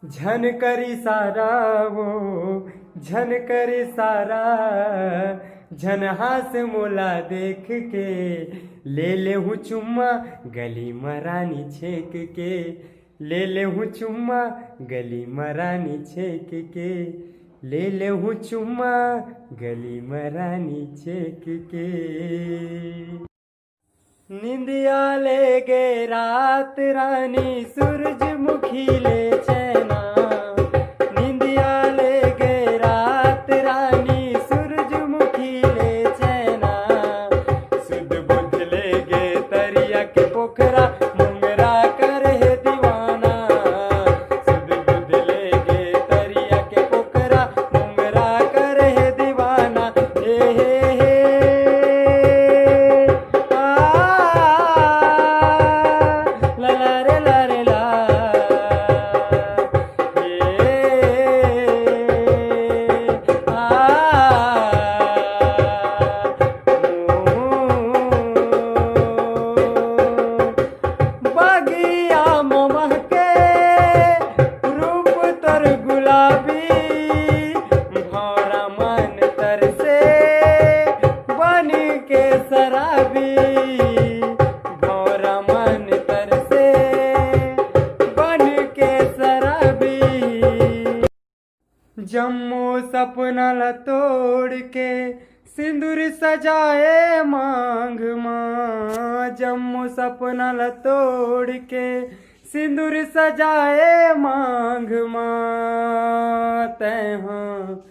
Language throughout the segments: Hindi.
झनकर इशारा वो झनकर इशारा झनहास मोला देख के ले हूँ चुम्मा गली मरानी छेक के ले हूँ चुम्मा गली मरानी छेक के ले हूँ चुम्मा गली मरानी छेक के। निंदिया ले गे रात रानी सूरजमुखी ले चैना। निंदिया ले गे रात रानी सूरजमुखी ले चैना। सुध बुध ले गे तरिया के पोखरा मुंगरा करे दीवाना। सुध बुध ले गे तरिया के पोखरा मुंगरा करे दीवाना। हे जम्मू सपना ल तोड़ के सिंदूर सजाए मांग माँ। जम्मू सपना ल तोड़ के सिंदूर सजाए मांग माँ। तैहाँ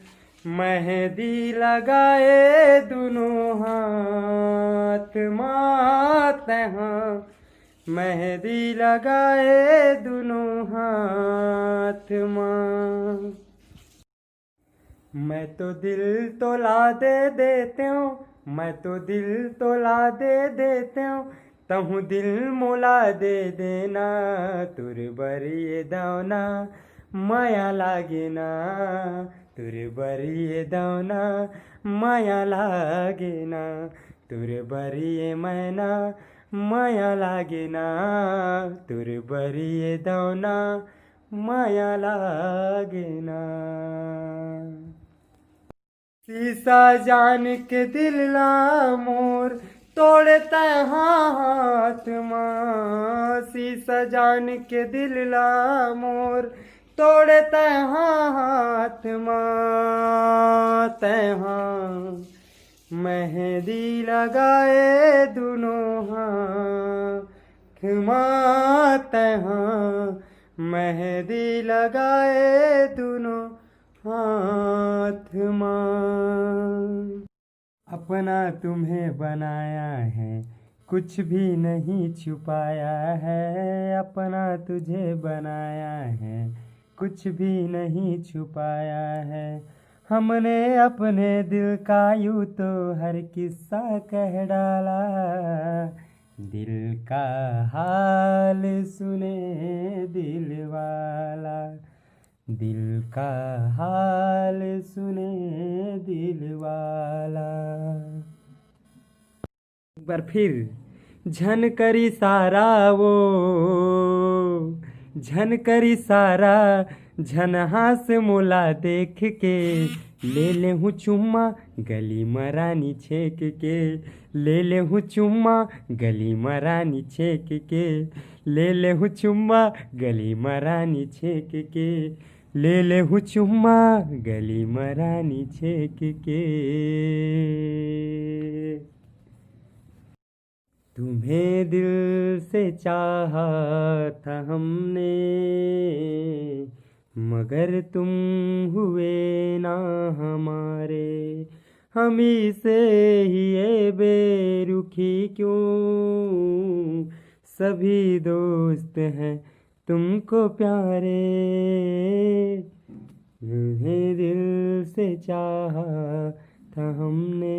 मेहंदी लगाए दोनों हाथ माँ। तैहाँ मेहंदी लगाए दोनों हाथ माँ। मैं तो दिल तोला दे देते हूँ। मैं तो दिल तोला दे देते हूँ। तहु दिल मोला दे देना। तुर बरिए दौना माया लागे ना। तुर बरिए दौना माया लागे ना। तुर बरिए मैना माया लागे ना। तुर बरिए दौना माया लागे ना। शीशा जान के दिल ला मोर तोड़ता हाथ माँ। शीशा जान के दिल ला मोर तोड़ता हाथ माँ। तैहाँ मेहंदी लगाए दोनों हाथ माँ। तैहाँ मेहंदी लगाए दोनों हाथ माँ। अपना तुम्हें बनाया है कुछ भी नहीं छुपाया है। अपना तुझे बनाया है कुछ भी नहीं छुपाया है। हमने अपने दिल का यूँ तो हर किस्सा कह डाला। दिल का हाल सुने दिल वाला। दिल का हाल सुने दिल वाला। एक बार फिर झनकर इशारा वो झनकर इशारा झनहास मोला देख के ले हूँ चुम्मा गली मरानी छेक के। ले हूँ चुम्मा गली मरानी छेक के। ले हूँ चुम्मा गली मरानी छेक के। ले हूँ चुम्मा गली मरानी छेक के। तुम्हें दिल से चाहा था हमने मगर तुम हुए ना हमारे। हम ही से ही ये बेरुखी क्यों। सभी दोस्त हैं तुमको प्यारे। तुम्हें दिल से चाहा था हमने।